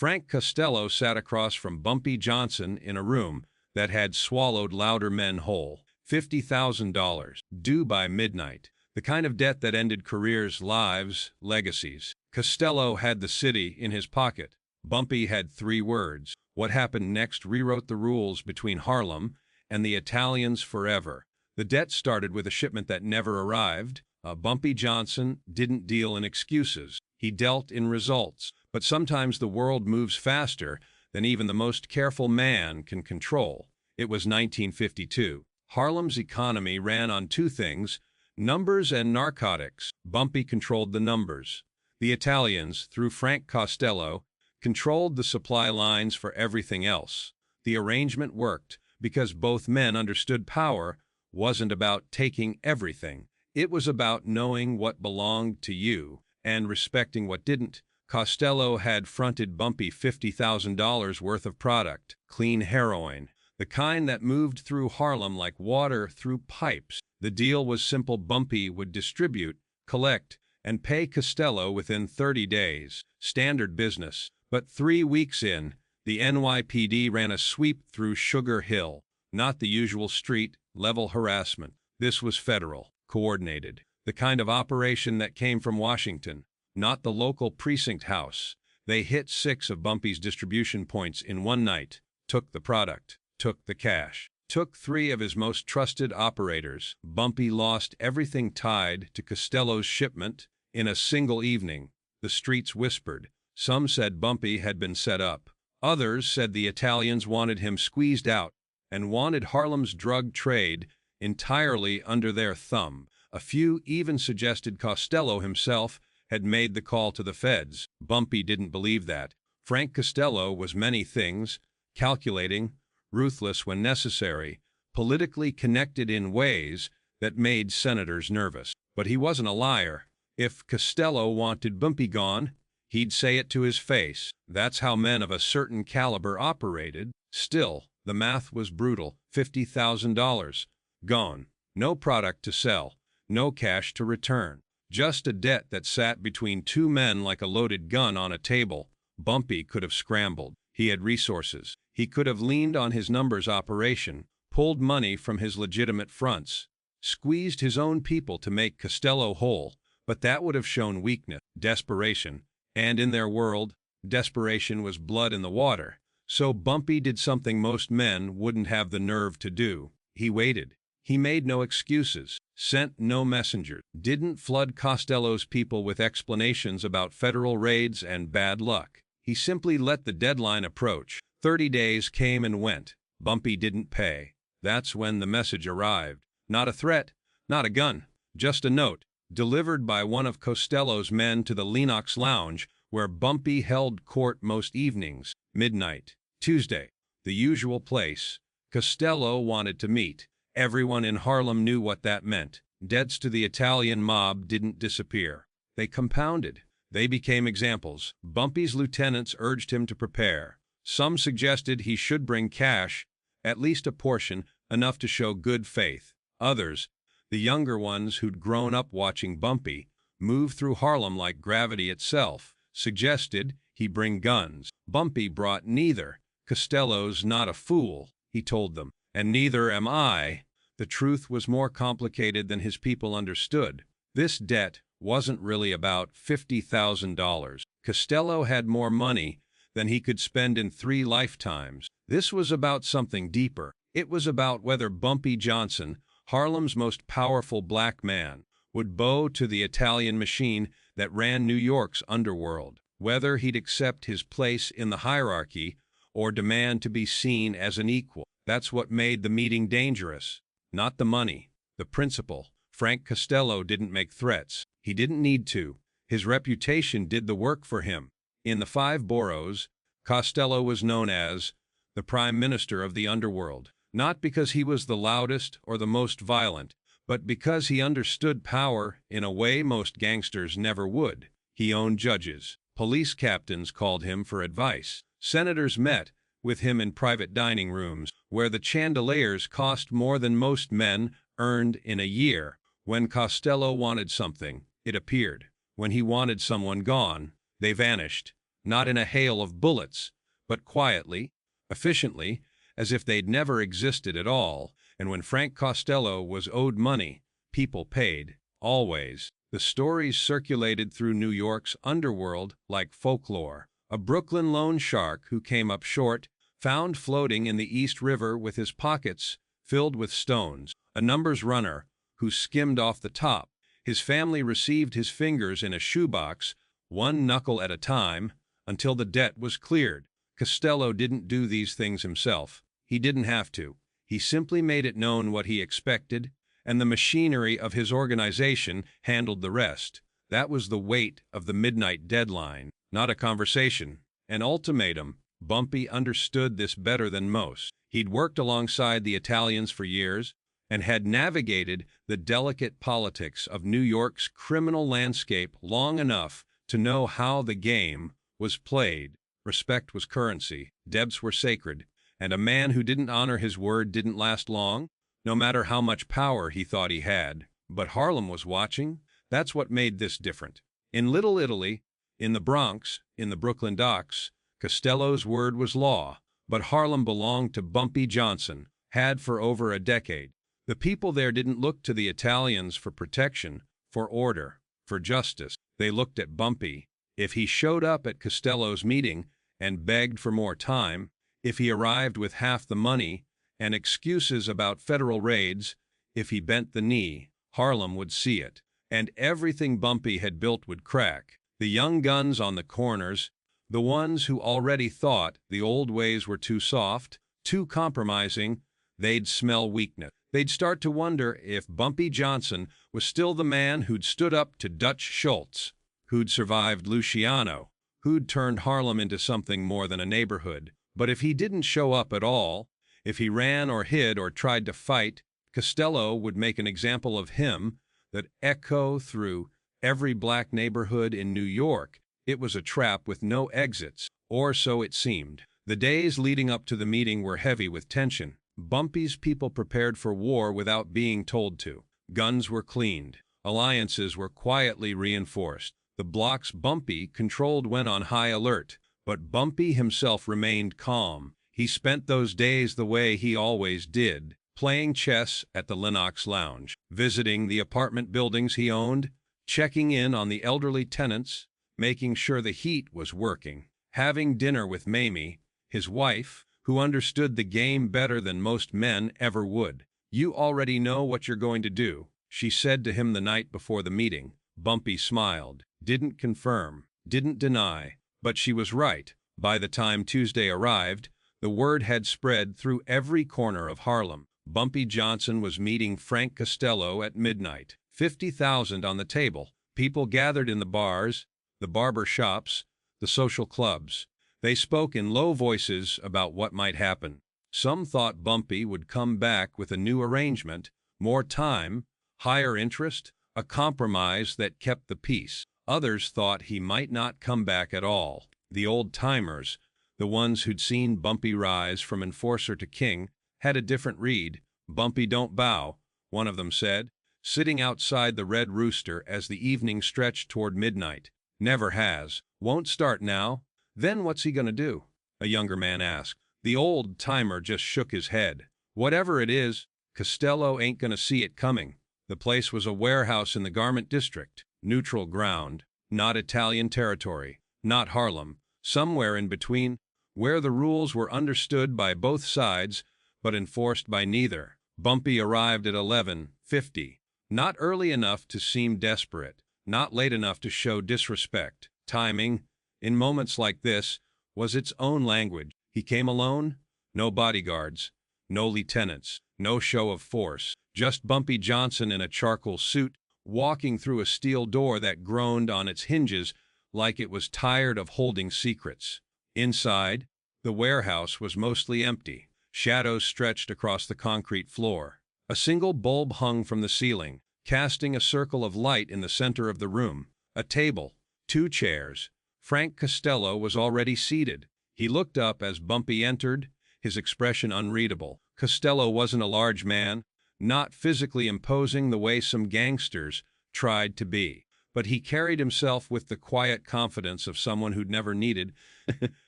Frank Costello sat across from Bumpy Johnson in a room that had swallowed louder men whole. $50,000, due by midnight. The kind of debt that ended careers, lives, legacies. Costello had the city in his pocket. Bumpy had 3 words. What happened next rewrote the rules between Harlem and the Italians forever. The debt started with a shipment that never arrived. Bumpy Johnson didn't deal in excuses. He dealt in results. But sometimes the world moves faster than even the most careful man can control. It was 1952. Harlem's economy ran on 2 things, numbers and narcotics. Bumpy controlled the numbers. The Italians, through Frank Costello, controlled the supply lines for everything else. The arrangement worked because both men understood power wasn't about taking everything. It was about knowing what belonged to you and respecting what didn't. Costello had fronted Bumpy $50,000 worth of product, clean heroin, the kind that moved through Harlem like water through pipes. The deal was simple. Bumpy would distribute, collect, and pay Costello within 30 days. Standard business. But 3 weeks in, the NYPD ran a sweep through Sugar Hill. Not the usual street-level harassment. This was federal, coordinated. The kind of operation that came from Washington, not the local precinct house. They hit 6 of Bumpy's distribution points in one night, took the product, took the cash, took 3 of his most trusted operators. Bumpy lost everything tied to Costello's shipment in a single evening. The streets whispered. Some said Bumpy had been set up. Others said the Italians wanted him squeezed out and wanted Harlem's drug trade entirely under their thumb. A few even suggested Costello himself had made the call to the feds. Bumpy didn't believe that. Frank Costello was many things, calculating, ruthless when necessary, politically connected in ways that made senators nervous. But he wasn't a liar. If Costello wanted Bumpy gone, he'd say it to his face. That's how men of a certain caliber operated. Still, the math was brutal. $50,000 gone. No product to sell. No cash to return. Just a debt that sat between 2 men like a loaded gun on a table. Bumpy could have scrambled. He had resources. He could have leaned on his numbers operation, pulled money from his legitimate fronts, squeezed his own people to make Costello whole. But that would have shown weakness, desperation. And in their world, desperation was blood in the water. So Bumpy did something most men wouldn't have the nerve to do. He waited. He made no excuses, sent no messengers, didn't flood Costello's people with explanations about federal raids and bad luck. He simply let the deadline approach. 30 days came and went. Bumpy didn't pay. That's when the message arrived. Not a threat, not a gun, just a note, delivered by one of Costello's men to the Lenox Lounge, where Bumpy held court most evenings. Midnight, Tuesday, the usual place. Costello wanted to meet. Everyone in Harlem knew what that meant. Debts to the Italian mob didn't disappear. They compounded. They became examples. Bumpy's lieutenants urged him to prepare. Some suggested he should bring cash, at least a portion, enough to show good faith. Others, the younger ones who'd grown up watching Bumpy move through Harlem like gravity itself, suggested he bring guns. Bumpy brought neither. Costello's not a fool, he told them, and neither am I. The truth was more complicated than his people understood. This debt wasn't really about $50,000. Costello had more money than he could spend in 3 lifetimes. This was about something deeper. It was about whether Bumpy Johnson, Harlem's most powerful black man, would bow to the Italian machine that ran New York's underworld, whether he'd accept his place in the hierarchy or demand to be seen as an equal. That's what made the meeting dangerous. Not the money, the principle. Frank Costello didn't make threats. He didn't need to. His reputation did the work for him. In the 5 boroughs, Costello was known as the Prime Minister of the underworld, not because he was the loudest or the most violent, but because he understood power in a way most gangsters never would. He owned judges. Police captains called him for advice. Senators met with him in private dining rooms, where the chandeliers cost more than most men earned in a year. When Costello wanted something, it appeared. When he wanted someone gone, they vanished. not in a hail of bullets, but quietly, efficiently, as if they'd never existed at all. And when Frank Costello was owed money, people paid, always. The stories circulated through New York's underworld like folklore. A Brooklyn loan shark who came up short, found floating in the East River with his pockets filled with stones. A numbers runner who skimmed off the top. His family received his fingers in a shoebox, one knuckle at a time, until the debt was cleared. Costello didn't do these things himself. He didn't have to. He simply made it known what he expected, and the machinery of his organization handled the rest. That was the weight of the midnight deadline, not a conversation, an ultimatum. Bumpy understood this better than most. He'd worked alongside the Italians for years and had navigated the delicate politics of New York's criminal landscape long enough to know how the game was played. Respect was currency, debts were sacred, and a man who didn't honor his word didn't last long, no matter how much power he thought he had. But Harlem was watching. That's what made this different. In Little Italy, in the Bronx, in the Brooklyn docks, Costello's word was law, but Harlem belonged to Bumpy Johnson, had for over a decade. The people there didn't look to the Italians for protection, for order, for justice. They looked at Bumpy. If he showed up at Costello's meeting and begged for more time, if he arrived with half the money and excuses about federal raids, if he bent the knee, Harlem would see it, and everything Bumpy had built would crack. The young guns on the corners, the ones who already thought the old ways were too soft, too compromising, they'd smell weakness. They'd start to wonder if Bumpy Johnson was still the man who'd stood up to Dutch Schultz, who'd survived Luciano, who'd turned Harlem into something more than a neighborhood. But if he didn't show up at all, if he ran or hid or tried to fight, Costello would make an example of him that echo through every black neighborhood in New York. It was a trap with no exits, or so it seemed. The days leading up to the meeting were heavy with tension. Bumpy's people prepared for war without being told to. Guns were cleaned. Alliances were quietly reinforced. The blocks Bumpy controlled went on high alert, but Bumpy himself remained calm. He spent those days the way he always did, playing chess at the Lenox Lounge, visiting the apartment buildings he owned, checking in on the elderly tenants, making sure the heat was working, having dinner with Mamie, his wife, who understood the game better than most men ever would. "You already know what you're going to do," she said to him the night before the meeting. Bumpy smiled, didn't confirm, didn't deny, but she was right. By the time Tuesday arrived, the word had spread through every corner of Harlem. Bumpy Johnson was meeting Frank Costello at midnight. 50,000 on the table. People gathered in the bars, the barber shops, the social clubs. They spoke in low voices about what might happen. Some thought Bumpy would come back with a new arrangement, more time, higher interest, a compromise that kept the peace. Others thought he might not come back at all. The old-timers, the ones who'd seen Bumpy rise from enforcer to king, had a different read. "Bumpy don't bow," one of them said, sitting outside the Red Rooster as the evening stretched toward midnight. "Never has. Won't start now." "Then what's he gonna do?" a younger man asked. The old-timer just shook his head. "Whatever it is, Costello ain't gonna see it coming." The place was a warehouse in the garment district, neutral ground, not Italian territory, not Harlem, somewhere in between, where the rules were understood by both sides but enforced by neither. Bumpy arrived at 11:50, not early enough to seem desperate, not late enough to show disrespect. Timing, in moments like this, was its own language. He came alone, no bodyguards, no lieutenants, no show of force, just Bumpy Johnson in a charcoal suit, walking through a steel door that groaned on its hinges like it was tired of holding secrets. Inside, the warehouse was mostly empty. Shadows stretched across the concrete floor. A single bulb hung from the ceiling, casting a circle of light in the center of the room. A table, 2 chairs. Frank Costello was already seated. He looked up as Bumpy entered, his expression unreadable. Costello wasn't a large man, not physically imposing the way some gangsters tried to be, but he carried himself with the quiet confidence of someone who'd never needed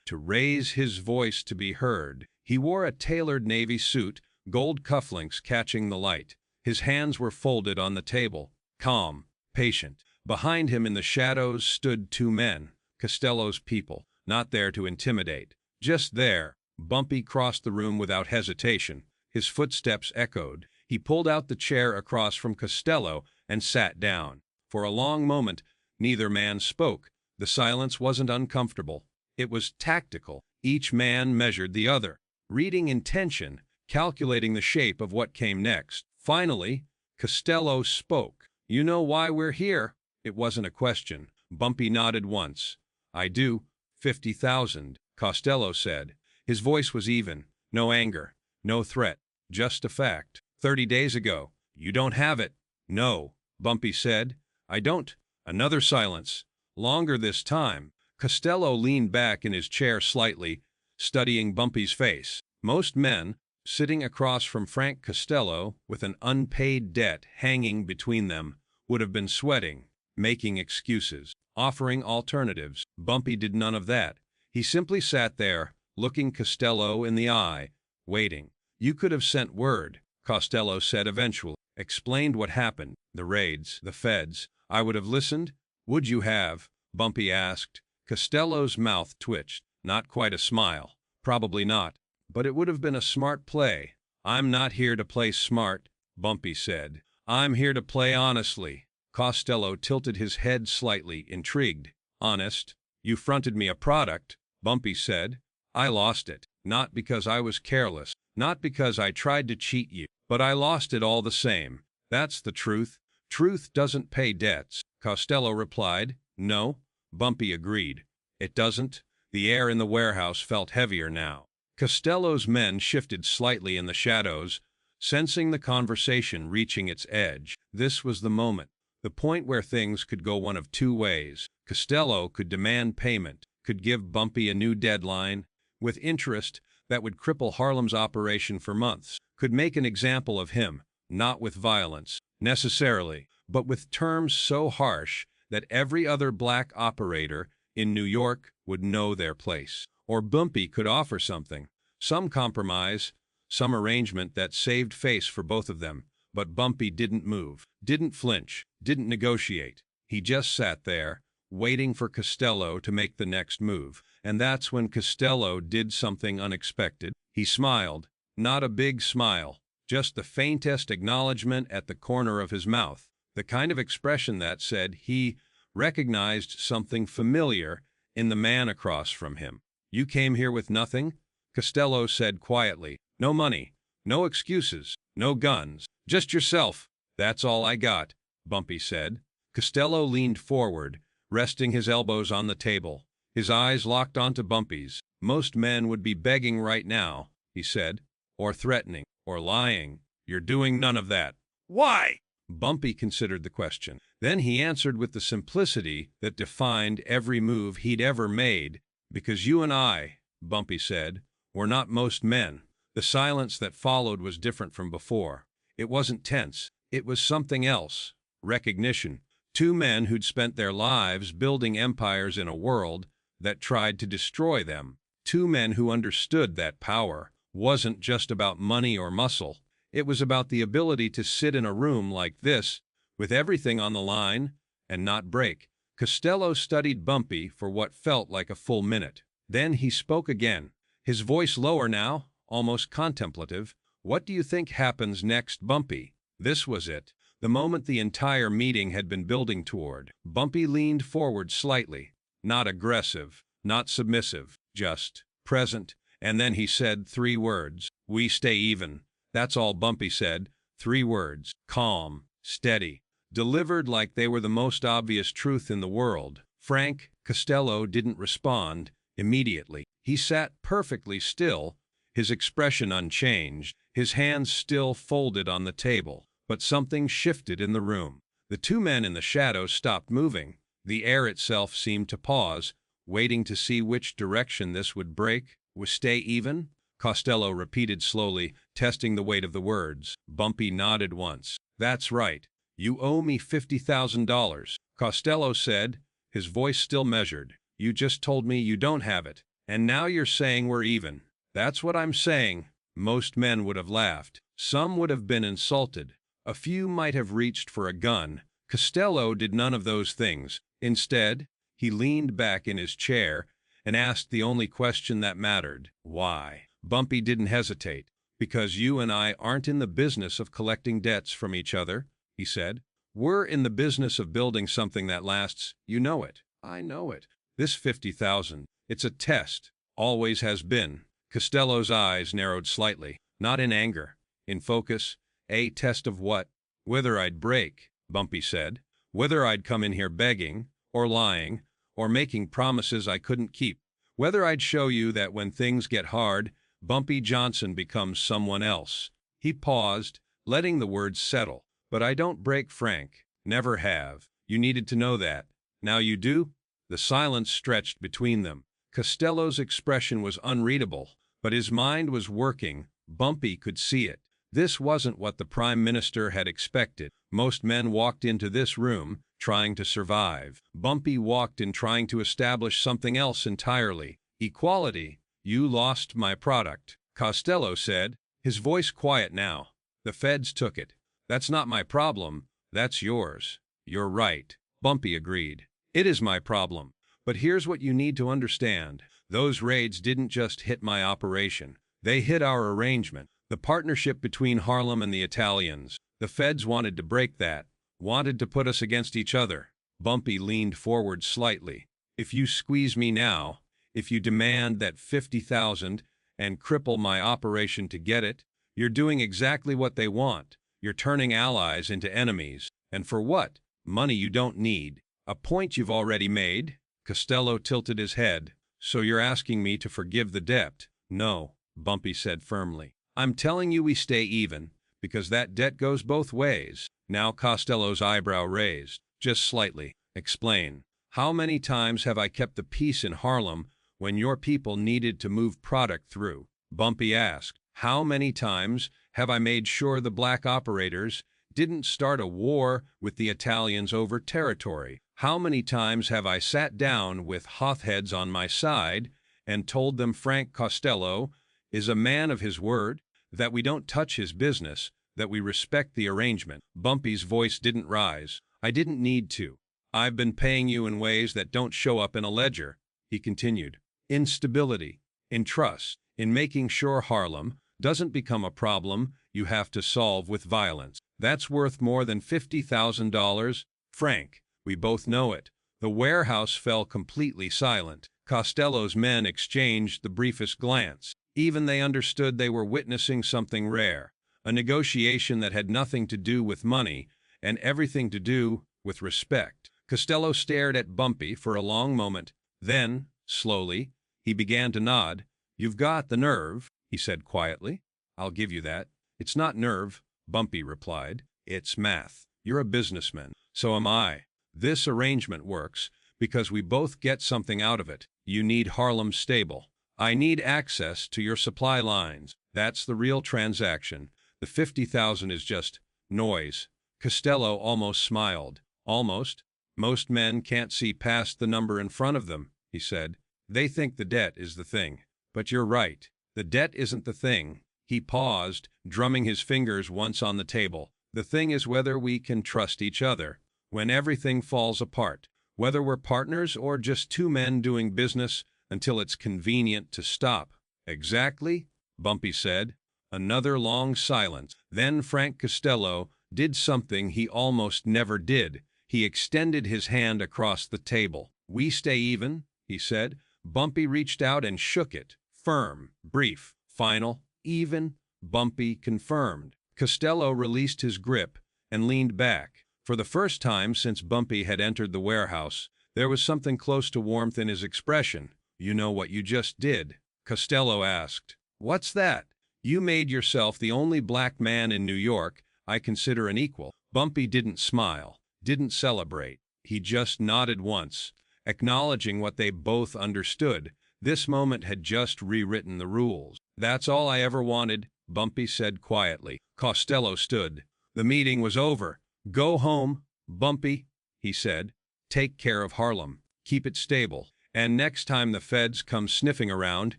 to raise his voice to be heard. He wore a tailored navy suit, gold cufflinks catching the light. His hands were folded on the table, calm, patient. Behind him in the shadows stood two men, Costello's people, not there to intimidate. Just there. Bumpy crossed the room without hesitation. His footsteps echoed. He pulled out the chair across from Costello and sat down. For a long moment, neither man spoke. The silence wasn't uncomfortable. It was tactical. Each man measured the other, reading intention, calculating the shape of what came next. Finally, Costello spoke. "You know why we're here?" It wasn't a question. Bumpy nodded once. "I do. 50,000, Costello said. His voice was even. No anger, no threat, just a fact. 30 days ago. "You don't have it." "No," Bumpy said. "I don't." Another silence. Longer this time. Costello leaned back in his chair slightly, studying Bumpy's face. Most men, sitting across from Frank Costello with an unpaid debt hanging between them, would have been sweating, making excuses, offering alternatives. Bumpy did none of that. He simply sat there, looking Costello in the eye, waiting. "You could have sent word," Costello said eventually. "Explained what happened, the raids, the feds. I would have listened." "Would you have?" Bumpy asked. Costello's mouth twitched. Not quite a smile. "Probably not. But it would have been a smart play." "I'm not here to play smart," Bumpy said. "I'm here to play honestly." Costello tilted his head slightly, intrigued. "Honest? You fronted me a product," Bumpy said. "I lost it. Not because I was careless. Not because I tried to cheat you. But I lost it all the same. That's the truth." "Truth doesn't pay debts," Costello replied. "No," Bumpy agreed. "It doesn't." The air in the warehouse felt heavier now. Costello's men shifted slightly in the shadows, sensing the conversation reaching its edge. This was the moment, the point where things could go one of two ways. Costello could demand payment, could give Bumpy a new deadline, with interest that would cripple Harlem's operation for months, could make an example of him, not with violence, necessarily, but with terms so harsh that every other black operator in New York would know their place. Or Bumpy could offer something, some compromise, some arrangement that saved face for both of them. But Bumpy didn't move, didn't flinch, didn't negotiate. He just sat there, waiting for Costello to make the next move. And that's when Costello did something unexpected. He smiled, not a big smile, just the faintest acknowledgement at the corner of his mouth, the kind of expression that said he recognized something familiar in the man across from him. "You came here with nothing?" Costello said quietly. "No money, no excuses, no guns, just yourself." "That's all I got," Bumpy said. Costello leaned forward, resting his elbows on the table. His eyes locked onto Bumpy's. "Most men would be begging right now," he said, "or threatening, or lying. You're doing none of that." "Why?" Bumpy considered the question. Then he answered with the simplicity that defined every move he'd ever made. "Because you and I," Bumpy said, "were not most men." The silence that followed was different from before. It wasn't tense. It was something else. Recognition. Two men who'd spent their lives building empires in a world that tried to destroy them. Two men who understood that power wasn't just about money or muscle. It was about the ability to sit in a room like this, with everything on the line, and not break. Costello studied Bumpy for what felt like a full minute. Then he spoke again, his voice lower now, almost contemplative. "What do you think happens next, Bumpy?" This was it, the moment the entire meeting had been building toward. Bumpy leaned forward slightly, not aggressive, not submissive, just present. And then he said 3 words. "We stay even." That's all Bumpy said. 3 words. Calm, steady, delivered like they were the most obvious truth in the world. Frank Costello didn't respond immediately. He sat perfectly still, his expression unchanged, his hands still folded on the table. But something shifted in the room. The two men in the shadows stopped moving. The air itself seemed to pause, waiting to see which direction this would break. "We stay even?" Costello repeated slowly, testing the weight of the words. Bumpy nodded once. "That's right. You owe me $50,000. Costello said, his voice still measured. You just told me you don't have it, and now you're saying we're even. That's what I'm saying. Most men would have laughed. Some would have been insulted. A few might have reached for a gun. Costello did none of those things. Instead, he leaned back in his chair and asked the only question that mattered. Why? Bumpy didn't hesitate. Because you and I aren't in the business of collecting debts from each other, he said. We're in the business of building something that lasts. You know it. I know it. This 50,000, it's a test. Always has been. Costello's eyes narrowed slightly. Not in anger. In focus. A test of what? Whether I'd break, Bumpy said. Whether I'd come in here begging, or lying, or making promises I couldn't keep. Whether I'd show you that when things get hard, Bumpy Johnson becomes someone else. He paused, letting the words settle. But I don't break, Frank. Never have. You needed to know that. Now you do? The silence stretched between them. Costello's expression was unreadable, but his mind was working. Bumpy could see it. This wasn't what the Prime Minister had expected. Most men walked into this room trying to survive. Bumpy walked in trying to establish something else entirely. Equality. You lost my product, Costello said, his voice quiet now. The feds took it. That's not my problem. That's yours. You're right, Bumpy agreed. It is my problem. But here's what you need to understand. Those raids didn't just hit my operation. They hit our arrangement, the partnership between Harlem and the Italians. The feds wanted to break that, wanted to put us against each other. Bumpy leaned forward slightly. If you squeeze me now, if you demand that 50,000 and cripple my operation to get it, you're doing exactly what they want. You're turning allies into enemies. And for what? Money you don't need. A point you've already made? Costello tilted his head. So you're asking me to forgive the debt? No, Bumpy said firmly. I'm telling you we stay even, because that debt goes both ways. Now Costello's eyebrow raised, just slightly. Explain. How many times have I kept the peace in Harlem when your people needed to move product through? Bumpy asked. How many times have I made sure the black operators didn't start a war with the Italians over territory? How many times have I sat down with hotheads on my side and told them Frank Costello is a man of his word, that we don't touch his business, that we respect the arrangement? Bumpy's voice didn't rise. I didn't need to. I've been paying you in ways that don't show up in a ledger, he continued. In stability, in trust, in making sure Harlem doesn't become a problem you have to solve with violence. That's worth more than $50,000, Frank. We both know it. The warehouse fell completely silent. Costello's men exchanged the briefest glance. Even they understood they were witnessing something rare, a negotiation that had nothing to do with money and everything to do with respect. Costello stared at Bumpy for a long moment. Then, slowly, he began to nod. You've got the nerve, he said quietly. I'll give you that. It's not nerve, Bumpy replied. It's math. You're a businessman. So am I. This arrangement works because we both get something out of it. You need Harlem stable. I need access to your supply lines. That's the real transaction. The 50,000 is just noise. Costello almost smiled. Almost. Most men can't see past the number in front of them, he said. They think the debt is the thing. But you're right. The debt isn't the thing. He paused, drumming his fingers once on the table. The thing is whether we can trust each other. When everything falls apart, whether we're partners or just two men doing business until it's convenient to stop. Exactly, Bumpy said. Another long silence. Then Frank Costello did something he almost never did. He extended his hand across the table. We stay even, he said. Bumpy reached out and shook it. Firm, brief, final, even, Bumpy confirmed. Costello released his grip and leaned back. For the first time since Bumpy had entered the warehouse, there was something close to warmth in his expression. You know what you just did? Costello asked. What's that? You made yourself the only black man in New York I consider an equal. Bumpy didn't smile, didn't celebrate. He just nodded once, acknowledging what they both understood. This moment had just rewritten the rules. That's all I ever wanted, Bumpy said quietly. Costello stood. The meeting was over. Go home, Bumpy, he said. take care of Harlem, keep it stable, and next time the feds come sniffing around,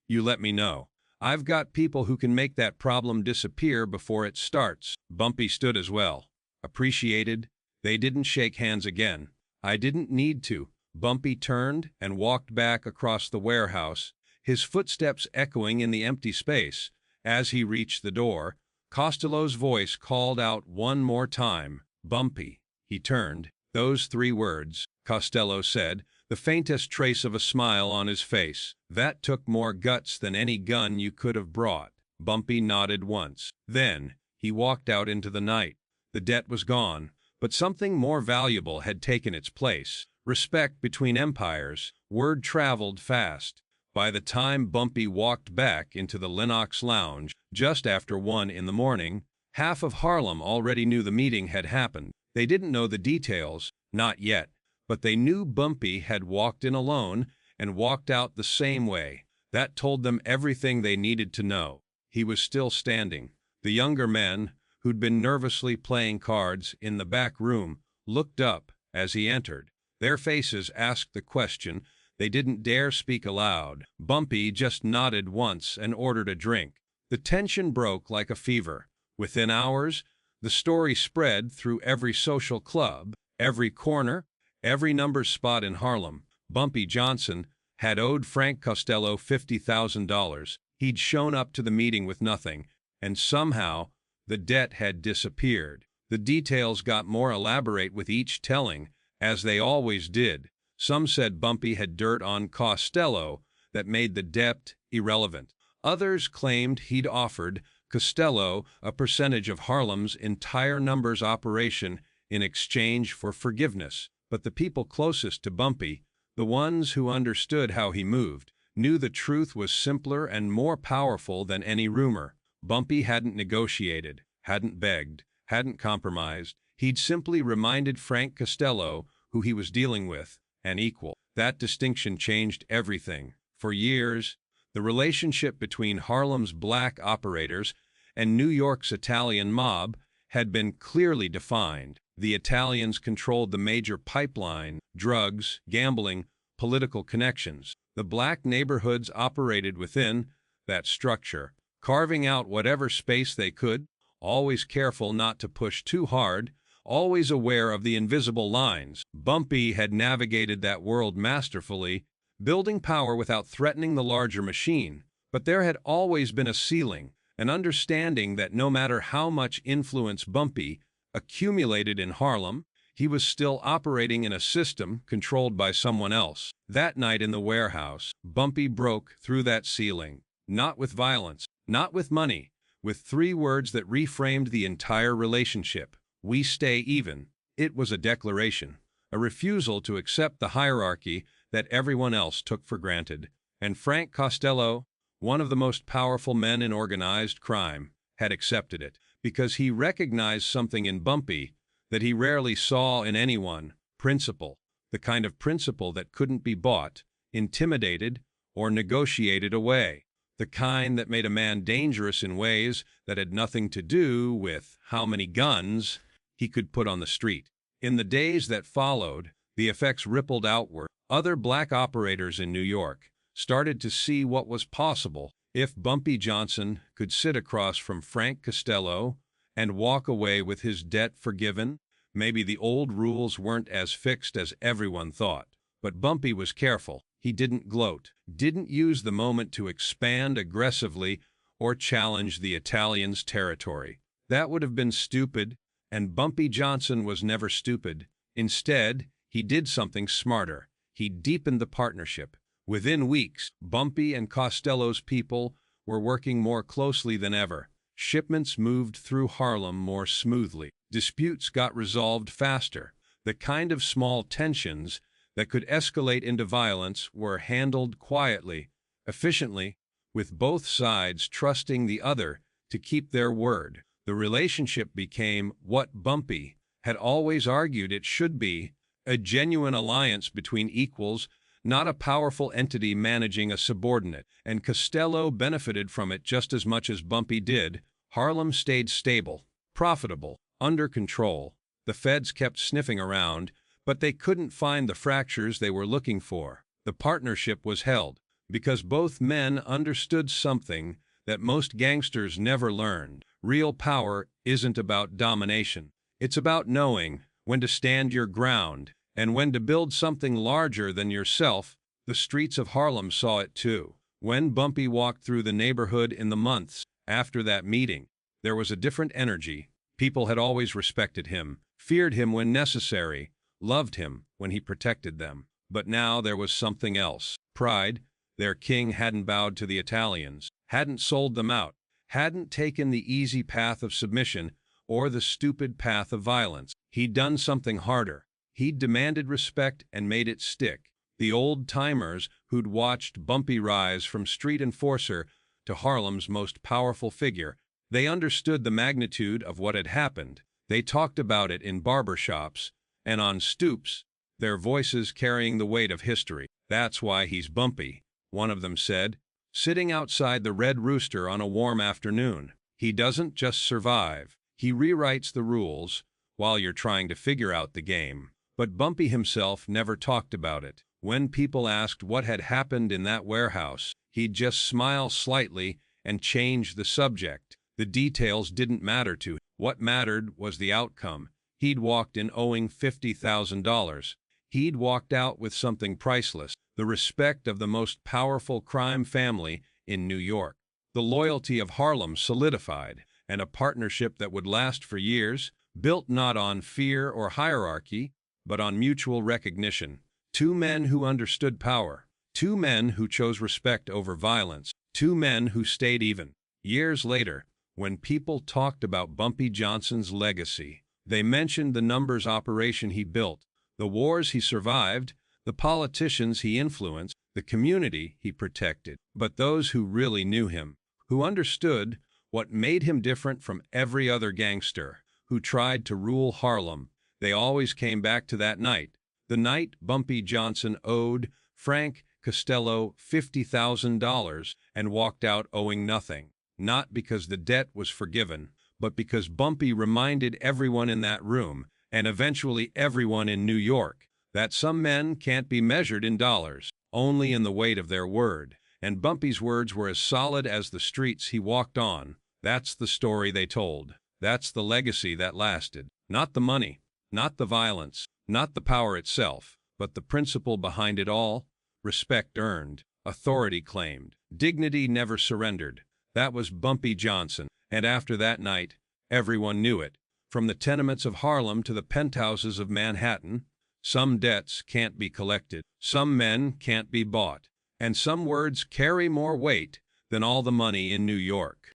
you let me know. I've got people who can make that problem disappear before it starts." Bumpy stood as well. Appreciated. They didn't shake hands again. I didn't need to. Bumpy turned and walked back across the warehouse, his footsteps echoing in the empty space. As he reached the door, Costello's voice called out one more time, "Bumpy." He turned. "Those 3 words," Costello said, the faintest trace of a smile on his face. "That took more guts than any gun you could have brought." Bumpy nodded once. Then he walked out into the night. The debt was gone, but something more valuable had taken its place. Respect between empires. Word traveled fast. By the time Bumpy walked back into the Lenox Lounge, just after 1 in the morning, half of Harlem already knew the meeting had happened. They didn't know the details, not yet, but they knew Bumpy had walked in alone and walked out the same way. That told them everything they needed to know. He was still standing. The younger men, who'd been nervously playing cards in the back room, looked up as he entered. Their faces asked the question they didn't dare speak aloud. Bumpy just nodded once and ordered a drink. The tension broke like a fever. Within hours, the story spread through every social club, every corner, every numbered spot in Harlem. Bumpy Johnson had owed Frank Costello $50,000. He'd shown up to the meeting with nothing, and somehow the debt had disappeared. The details got more elaborate with each telling, as they always did. Some said Bumpy had dirt on Costello that made the debt irrelevant. Others claimed he'd offered Costello a percentage of Harlem's entire numbers operation in exchange for forgiveness. But the people closest to Bumpy, the ones who understood how he moved, knew the truth was simpler and more powerful than any rumor. Bumpy hadn't negotiated, hadn't begged, hadn't compromised. He'd simply reminded Frank Costello who he was dealing with, an equal. That distinction changed everything. For years, the relationship between Harlem's black operators and New York's Italian mob had been clearly defined. The Italians controlled the major pipeline, drugs, gambling, political connections. The black neighborhoods operated within that structure, carving out whatever space they could, always careful not to push too hard, always aware of the invisible lines. Bumpy had navigated that world masterfully, building power without threatening the larger machine. But there had always been a ceiling, an understanding that no matter how much influence Bumpy accumulated in Harlem, he was still operating in a system controlled by someone else. That night in the warehouse, Bumpy broke through that ceiling, not with violence, not with money, with 3 words that reframed the entire relationship. "We stay even." It was a declaration, a refusal to accept the hierarchy that everyone else took for granted. And Frank Costello, one of the most powerful men in organized crime, had accepted it, because he recognized something in Bumpy that he rarely saw in anyone: principle, the kind of principle that couldn't be bought, intimidated, or negotiated away, the kind that made a man dangerous in ways that had nothing to do with how many guns he could put on the street. In the days that followed, the effects rippled outward. Other black operators in New York started to see what was possible if Bumpy Johnson could sit across from Frank Costello and walk away with his debt forgiven. Maybe the old rules weren't as fixed as everyone thought. But Bumpy was careful. He didn't gloat, didn't use the moment to expand aggressively or challenge the Italians' territory. That would have been stupid, and Bumpy Johnson was never stupid. Instead, he did something smarter. He deepened the partnership. Within weeks, Bumpy and Costello's people were working more closely than ever. Shipments moved through Harlem more smoothly. Disputes got resolved faster. The kind of small tensions that could escalate into violence were handled quietly, efficiently, with both sides trusting the other to keep their word. The relationship became what Bumpy had always argued it should be: a genuine alliance between equals, not a powerful entity managing a subordinate. And Costello benefited from it just as much as Bumpy did. Harlem stayed stable, profitable, under control. The feds kept sniffing around, But they couldn't find the fractures they were looking for. The partnership was held because both men understood something that most gangsters never learned. Real power isn't about domination. It's about knowing when to stand your ground and when to build something larger than yourself. The streets of Harlem saw it too. When Bumpy walked through the neighborhood in the months after that meeting, there was a different energy. People had always respected him, feared him when necessary, loved him when he protected them. But now there was something else. Pride. Their king hadn't bowed to the Italians, hadn't sold them out, hadn't taken the easy path of submission or the stupid path of violence. He'd done something harder. He'd demanded respect and made it stick. The old-timers who'd watched Bumpy rise from street enforcer to Harlem's most powerful figure, they understood the magnitude of what had happened. They talked about it in barbershops and on stoops, their voices carrying the weight of history. "That's why he's Bumpy," one of them said, sitting outside the Red Rooster on a warm afternoon. "He doesn't just survive. He rewrites the rules while you're trying to figure out the game." But Bumpy himself never talked about it. When people asked what had happened in that warehouse, he'd just smile slightly and change the subject. The details didn't matter to him. What mattered was the outcome. He'd walked in owing $50,000. He'd walked out with something priceless, the respect of the most powerful crime family in New York. The loyalty of Harlem solidified, and a partnership that would last for years, built not on fear or hierarchy, but on mutual recognition. Two men who understood power. Two men who chose respect over violence. Two men who stayed even. Years later, when people talked about Bumpy Johnson's legacy, they mentioned the numbers operation he built, the wars he survived, the politicians he influenced, the community he protected. But those who really knew him, who understood what made him different from every other gangster who tried to rule Harlem, they always came back to that night. The night Bumpy Johnson owed Frank Costello $50,000 and walked out owing nothing. Not because the debt was forgiven, but because Bumpy reminded everyone in that room, and eventually everyone in New York, that some men can't be measured in dollars, only in the weight of their word. And Bumpy's words were as solid as the streets he walked on. That's the story they told. That's the legacy that lasted. Not the money, not the violence, not the power itself, but the principle behind it all. Respect earned, authority claimed, dignity never surrendered. That was Bumpy Johnson, and after that night, everyone knew it. From the tenements of Harlem to the penthouses of Manhattan, some debts can't be collected, some men can't be bought, and some words carry more weight than all the money in New York.